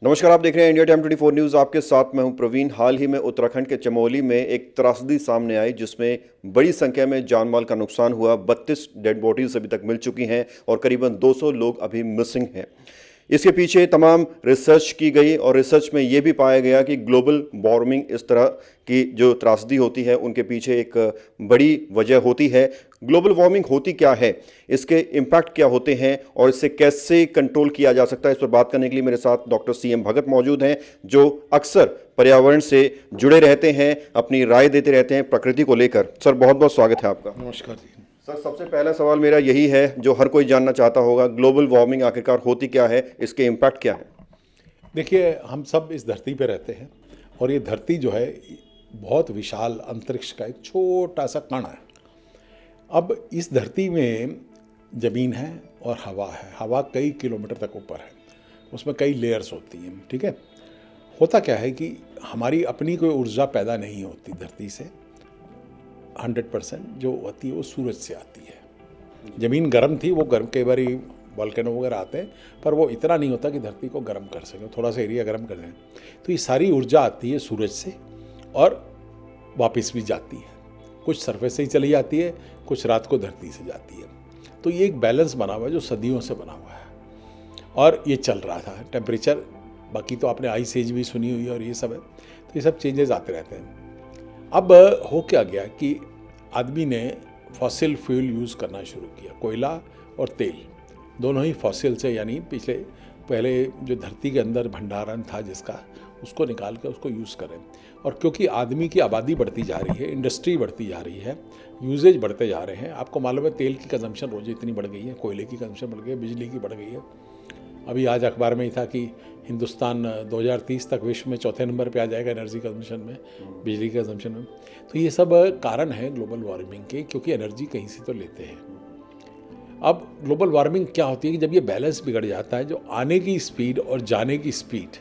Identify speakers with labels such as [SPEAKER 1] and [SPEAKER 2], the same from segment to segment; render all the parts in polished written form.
[SPEAKER 1] नमस्कार, आप देख रहे हैं इंडिया टाइम 24 न्यूज़। आपके साथ मैं हूं प्रवीण। हाल ही में उत्तराखंड के चमोली में एक त्रासदी सामने आई जिसमें बड़ी संख्या में जान माल का नुकसान हुआ। 32 डेड बॉडीज अभी तक मिल चुकी हैं और करीबन 200 लोग अभी मिसिंग हैं। इसके पीछे तमाम रिसर्च की गई और रिसर्च में ये भी पाया गया कि ग्लोबल वार्मिंग इस तरह की जो त्रासदी होती है उनके पीछे एक बड़ी वजह होती है। ग्लोबल वार्मिंग होती क्या है, इसके इम्पैक्ट क्या होते हैं और इससे कैसे कंट्रोल किया जा सकता है, इस पर बात करने के लिए मेरे साथ डॉक्टर CM भगत मौजूद हैं, जो अक्सर पर्यावरण से जुड़े रहते हैं, अपनी राय देते रहते हैं प्रकृति को लेकर। सर, बहुत बहुत स्वागत है आपका।
[SPEAKER 2] नमस्कार जी।
[SPEAKER 1] सर, सबसे पहला सवाल मेरा यही है जो हर कोई जानना चाहता होगा, ग्लोबल वार्मिंग आखिरकार होती क्या है, इसके इम्पैक्ट क्या है?
[SPEAKER 2] देखिए, हम सब इस धरती पे रहते हैं और ये धरती जो है बहुत विशाल अंतरिक्ष का एक छोटा सा कण है। अब इस धरती में ज़मीन है और हवा है। हवा कई किलोमीटर तक ऊपर है, उसमें कई लेयर्स होती हैं। ठीक है, होता क्या है कि हमारी अपनी कोई ऊर्जा पैदा नहीं होती धरती से। 100% जो होती है वो सूरज से आती है। ज़मीन गर्म थी, वो गर्म, कई बार वॉल्केनो वगैरह आते हैं, पर वो इतना नहीं होता कि धरती को गर्म कर सके, थोड़ा सा एरिया गर्म कर दें। तो ये सारी ऊर्जा आती है सूरज से और वापस भी जाती है। कुछ सरफेस से ही चली जाती है, कुछ रात को धरती से जाती है। तो ये एक बैलेंस बना हुआ है जो सदियों से बना हुआ है और ये चल रहा था। टेम्परेचर, बाकी तो आपने आइस एज भी सुनी हुई है और ये सब है, तो ये सब चेंजेस आते रहते हैं। अब हो क्या गया कि आदमी ने फॉसिल फ्यूल यूज़ करना शुरू किया। कोयला और तेल दोनों ही फॉसिल से, यानी पहले जो धरती के अंदर भंडारण था जिसका, उसको निकाल कर उसको यूज़ करें। और क्योंकि आदमी की आबादी बढ़ती जा रही है, इंडस्ट्री बढ़ती जा रही है, यूजेज बढ़ते जा रहे हैं। आपको मालूम है तेल की कंजम्पशन रोज़ इतनी बढ़ गई है, कोयले की कंजम्पशन बढ़ गई है, बिजली की बढ़ गई है। अभी आज अखबार में ही था कि हिंदुस्तान 2030 तक विश्व में चौथे नंबर पे आ जाएगा एनर्जी कंजम्पशन में, बिजली के कंजम्पशन में। तो ये सब कारण है ग्लोबल वार्मिंग के, क्योंकि एनर्जी कहीं से तो लेते हैं। अब ग्लोबल वार्मिंग क्या होती है कि जब ये बैलेंस बिगड़ जाता है, जो आने की स्पीड और जाने की स्पीड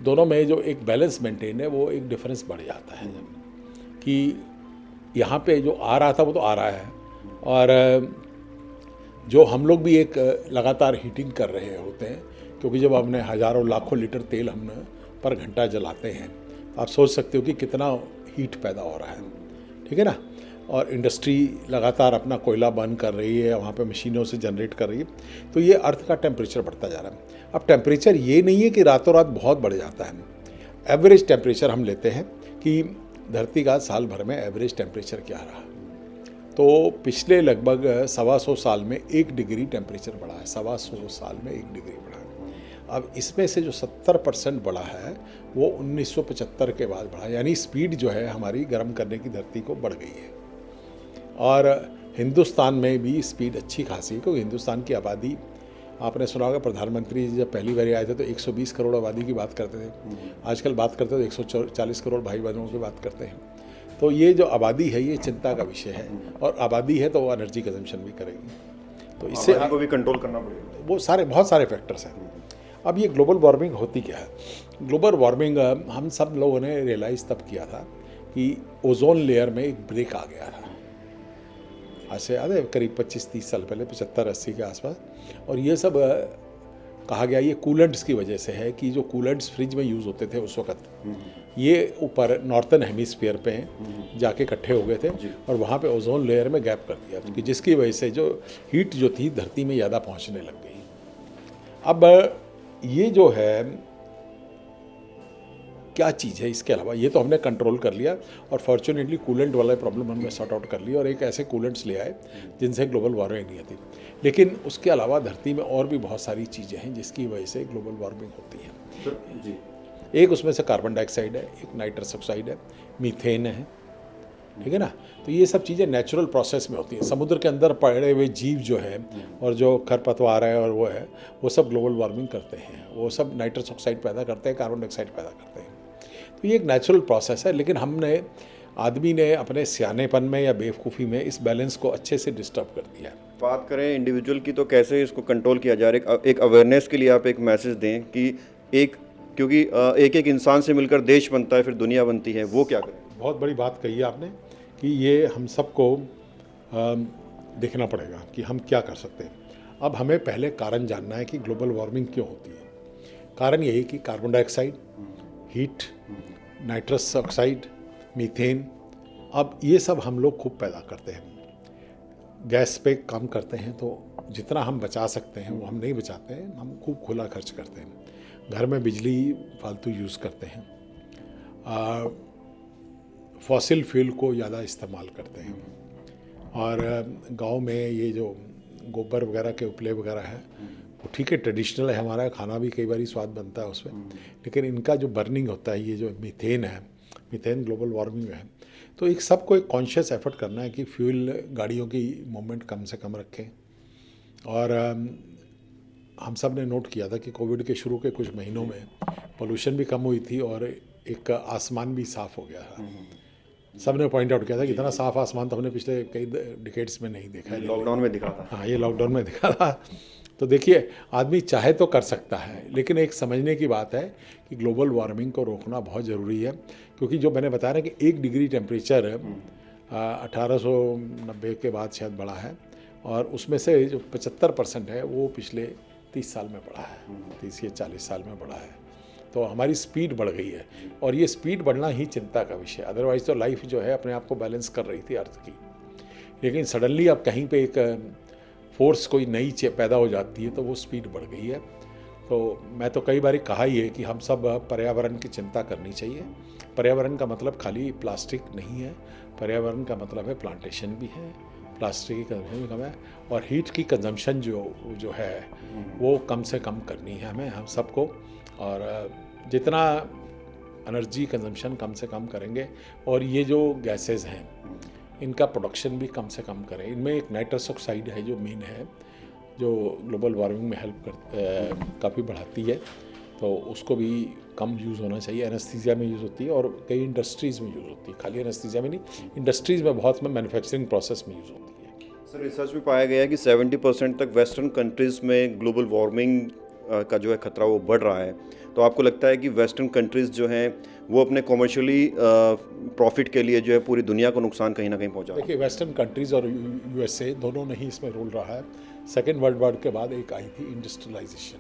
[SPEAKER 2] दोनों में जो एक बैलेंस मेंटेन है, वो एक डिफरेंस बढ़ जाता है। कि यहाँ पे जो आ रहा था वो तो आ रहा है, और जो हम लोग भी एक लगातार हीटिंग कर रहे होते हैं, क्योंकि जब हमने हज़ारों लाखों लीटर तेल हम पर घंटा जलाते हैं, आप सोच सकते हो कि कितना हीट पैदा हो रहा है। ठीक है ना। और इंडस्ट्री लगातार अपना कोयला बर्न कर रही है, वहाँ पे मशीनों से जनरेट कर रही है, तो ये अर्थ का टेम्परेचर बढ़ता जा रहा है। अब टेम्परेचर ये नहीं है कि रातों रात बहुत बढ़ जाता है। एवरेज टेम्परेचर हम लेते हैं कि धरती का साल भर में एवरेज टेम्परेचर क्या रहा, तो पिछले लगभग 125 साल में 1 डिग्री टेम्परेचर बढ़ा है। 125 साल में 1 डिग्री बढ़ा है। अब इसमें से जो 70% बढ़ा है वो 1975 के बाद बढ़ा, यानी स्पीड जो है हमारी गर्म करने की धरती को बढ़ गई है। और हिंदुस्तान में भी स्पीड अच्छी खासी है, क्योंकि हिंदुस्तान की आबादी, आपने सुना होगा प्रधानमंत्री जब पहली बार आए थे तो 120 करोड़ आबादी की बात करते थे। आजकल बात करते तो 140 करोड़ भाई बहनों की बात करते हैं। तो ये जो आबादी है ये चिंता का विषय है, और आबादी है तो वो एनर्जी कंजम्पशन भी करेगी, तो इससे
[SPEAKER 1] आपको भी कंट्रोल करना पड़ेगा।
[SPEAKER 2] वो बहुत सारे फैक्टर्स हैं। अब ये ग्लोबल वार्मिंग होती क्या है? ग्लोबल वार्मिंग हम सब लोगों ने रियलाइज़ तब किया था कि ओजोन लेयर में एक ब्रेक आ गया था। आज से याद है करीब 25-30 साल पहले, 75-80 के आसपास। और ये सब कहा गया ये कूलेंट्स की वजह से है, कि जो कूलेंट्स फ्रिज में यूज़ होते थे उस वक्त, ये ऊपर नॉर्थन हेमिस्फीयर पे जाके इकट्ठे हो गए थे और वहाँ पे ओजोन लेयर में गैप कर दिया, कि जिसकी वजह से जो हीट जो थी धरती में ज़्यादा पहुँचने लग गई। अब ये जो है क्या चीज़ है, इसके अलावा ये तो हमने कंट्रोल कर लिया, और फॉर्चुनेटली कूलेंट वाला प्रॉब्लम हमने सॉर्ट आउट कर लिया और एक ऐसे कूलेंट्स ले आए जिनसे ग्लोबल वार्मिंग नहीं आती। लेकिन उसके अलावा धरती में और भी बहुत सारी चीज़ें हैं जिसकी वजह से ग्लोबल वार्मिंग होती है जी। एक उसमें से कार्बन डाइऑक्साइड है, एक नाइट्रस ऑक्साइड है, मीथेन है। ठीक है ना। तो ये सब चीज़ें नेचुरल प्रोसेस में होती हैं। समुद्र के अंदर पड़े हुए जीव जो है और जो खरपतवार है और वो है, वो सब ग्लोबल वार्मिंग करते हैं। वो सब नाइट्रस ऑक्साइड पैदा करते हैं, कार्बन डाइऑक्साइड पैदा करते हैं। तो ये एक नेचुरल प्रोसेस है, लेकिन आदमी ने अपने सियानेपन में या बेवकूफ़ी में इस बैलेंस को अच्छे से डिस्टर्ब कर दिया।
[SPEAKER 1] बात करें इंडिविजुअल की, तो कैसे इसको कंट्रोल किया जा रहा है? एक अवेयरनेस के लिए आप एक मैसेज दें कि क्योंकि एक एक इंसान से मिलकर देश बनता है, फिर दुनिया बनती है, वो क्या करें?
[SPEAKER 2] बहुत बड़ी बात कही है आपने कि ये हम सबको देखना पड़ेगा कि हम क्या कर सकते हैं। अब हमें पहले कारण जानना है कि ग्लोबल वार्मिंग क्यों होती है। कारण यही कि carbon dioxide, heat, nitrous oxide, methane, अब ये सब हम लोग खूब पैदा करते हैं। गैस पे काम करते हैं तो जितना हम बचा सकते हैं वो हम नहीं बचाते हैं, हम खूब खुला खर्च करते हैं। घर में बिजली फालतू यूज़ करते हैं, फॉसिल फ्यूल को ज़्यादा इस्तेमाल करते हैं, और गांव में ये जो गोबर वगैरह के उपले वगैरह है वो ठीक है, ट्रेडिशनल है, हमारा खाना भी कई बार स्वाद बनता है उसमें, लेकिन इनका जो बर्निंग होता है, ये जो मीथेन है, मीथेन ग्लोबल वार्मिंग है। तो एक सबको एक कॉन्शियस एफर्ट करना है कि फ्यूल गाड़ियों की मूवमेंट कम से कम रखें। और हम सब ने नोट किया था कि कोविड के शुरू के कुछ महीनों में पोल्यूशन भी कम हुई थी और एक आसमान भी साफ़ हो गया था। सब ने पॉइंट आउट किया था कि इतना साफ आसमान तो हमने पिछले कई डिकेड्स में नहीं देखा है।
[SPEAKER 1] लॉकडाउन में दिखा था।
[SPEAKER 2] हाँ, ये लॉकडाउन में दिखा था। तो देखिए, आदमी चाहे तो कर सकता है, लेकिन एक समझने की बात है कि ग्लोबल वार्मिंग को रोकना बहुत ज़रूरी है, क्योंकि जो मैंने बताया ना कि 1 डिग्री टेम्परेचर 1890 के बाद शायद बढ़ा है, और उसमें से जो 75% है वो पिछले 30 साल में बढ़ा है, 30 या 40 साल में बढ़ा है। तो हमारी स्पीड बढ़ गई है, और ये स्पीड बढ़ना ही चिंता का विषय है। अदरवाइज़ तो लाइफ जो है अपने आप को बैलेंस कर रही थी अर्थ की, लेकिन सडनली अब कहीं पे एक फोर्स कोई नई पैदा हो जाती है तो वो स्पीड बढ़ गई है। तो मैं तो कई बार कहा ही है कि हम सब पर्यावरण की चिंता करनी चाहिए। पर्यावरण का मतलब खाली प्लास्टिक नहीं है, पर्यावरण का मतलब है प्लांटेशन भी है, प्लास्टिक की कंजम्पशन भी कम है, और हीट की कंजम्पशन जो है वो कम से कम करनी है हमें, हम सबको। और जितना एनर्जी कंजम्पशन कम से कम करेंगे, और ये जो गैसेस हैं इनका प्रोडक्शन भी कम से कम करें। इनमें एक नाइट्रस ऑक्साइड है जो मेन है, जो ग्लोबल वार्मिंग में काफ़ी बढ़ाती है, तो उसको भी कम यूज़ होना चाहिए। एनेस्थीसिया में यूज़ होती है और कई इंडस्ट्रीज़ में यूज़ होती है, खाली एनेस्थीसिया में नहीं, इंडस्ट्रीज़ में बहुत में मैन्युफैक्चरिंग प्रोसेस में यूज़ होती है।
[SPEAKER 1] सर, रिसर्च में पाया गया है कि 70% तक वेस्टर्न कंट्रीज़ में ग्लोबल वार्मिंग का जो है खतरा वो बढ़ रहा है। तो आपको लगता है कि वेस्टर्न कंट्रीज़ जो हैं वो अपने कमर्शियली प्रॉफिट के लिए जो है पूरी दुनिया को नुकसान कहीं ना कहीं पहुंचा रहा है?
[SPEAKER 2] देखिए, वेस्टर्न कंट्रीज़ और यूएसए दोनों ने ही इसमें रोल रहा है। सेकेंड वर्ल्ड वॉर के बाद एक आई थी इंडस्ट्रियलाइजेशन,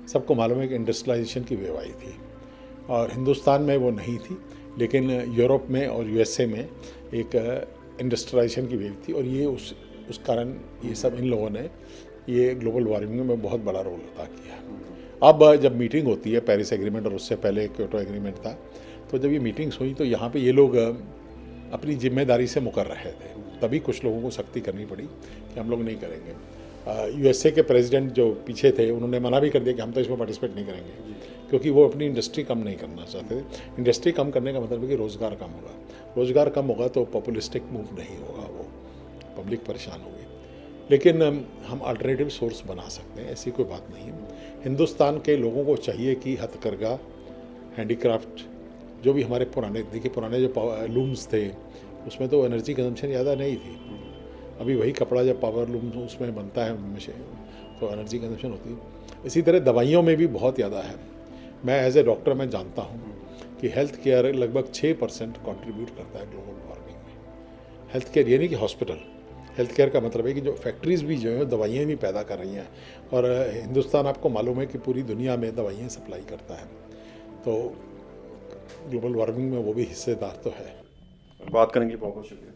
[SPEAKER 2] सबको मालूम है कि इंडस्ट्रियलाइजेशन की वेव आई थी, और हिंदुस्तान में वो नहीं थी, लेकिन यूरोप में और यूएसए में एक इंडस्ट्रियलाइजेशन की वेव थी, और ये उस कारण ये सब इन लोगों ने ये ग्लोबल वार्मिंग में बहुत बड़ा रोल अदा किया। अब जब मीटिंग होती है, पेरिस एग्रीमेंट और उससे पहले क्योटो एग्रीमेंट था, तो जब ये मीटिंग्स हुई तो यहाँ पे ये लोग अपनी जिम्मेदारी से मुकर रहे थे, तभी कुछ लोगों को सख्ती करनी पड़ी कि हम लोग नहीं करेंगे। यूएसए के प्रेसिडेंट जो पीछे थे उन्होंने मना भी कर दिया कि हम तो इसमें पार्टिसिपेट नहीं करेंगे, क्योंकि वो अपनी इंडस्ट्री कम नहीं करना चाहते थे। इंडस्ट्री कम करने का मतलब है कि रोज़गार कम होगा, रोज़गार कम होगा तो पॉपुलिस्टिक मूव नहीं होगा, वो पब्लिक परेशान होगी। लेकिन हम अल्टरनेटिव सोर्स बना सकते हैं, ऐसी कोई बात नहीं है। हिंदुस्तान के लोगों को चाहिए कि हथकरघा, हैंडीक्राफ्ट, जो भी हमारे पुराने जो लूम्स थे उसमें तो एनर्जी कंजम्पशन ज़्यादा नहीं थी। अभी वही कपड़ा जब पावर लूम उसमें बनता है मशीन, तो एनर्जी कंजम्पशन होती है। इसी तरह दवाइयों में भी बहुत ज़्यादा है। मैं एज ए डॉक्टर मैं जानता हूँ कि हेल्थ केयर लगभग 6% कॉन्ट्रीब्यूट करता है ग्लोबल वार्मिंग में। हेल्थ केयर ये नहीं कि हॉस्पिटल, हेल्थ केयर का मतलब है कि जो फैक्ट्रीज़ भी जो है दवाइयाँ भी पैदा कर रही हैं, और हिंदुस्तान आपको मालूम है कि पूरी दुनिया में दवाइयाँ सप्लाई करता है, तो ग्लोबल वार्मिंग में वो भी हिस्सेदार तो है।
[SPEAKER 1] बात करने के लिए बहुत बहुत शुक्रिया।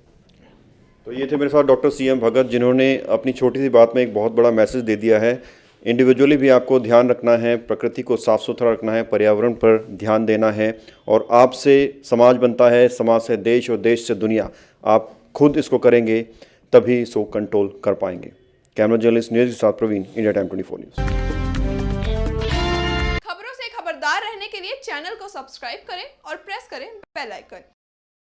[SPEAKER 1] तो ये थे मेरे साथ डॉक्टर CM भगत, जिन्होंने अपनी छोटी सी बात में एक बहुत बड़ा मैसेज दे दिया है। इंडिविजुअली भी आपको ध्यान रखना है, प्रकृति को साफ़ सुथरा रखना है, पर्यावरण पर ध्यान देना है, और आपसे समाज बनता है, समाज से देश और देश से दुनिया। आप खुद इसको करेंगे तभी इसको कंट्रोल कर पाएंगे। कैमरा जर्नलिस्ट न्यूज़ के साथ प्रवीण, इंडिया टाइम 24 न्यूज़।
[SPEAKER 3] खबरों से खबरदार रहने के लिए चैनल को सब्सक्राइब करें और प्रेस करें बेल आइकन।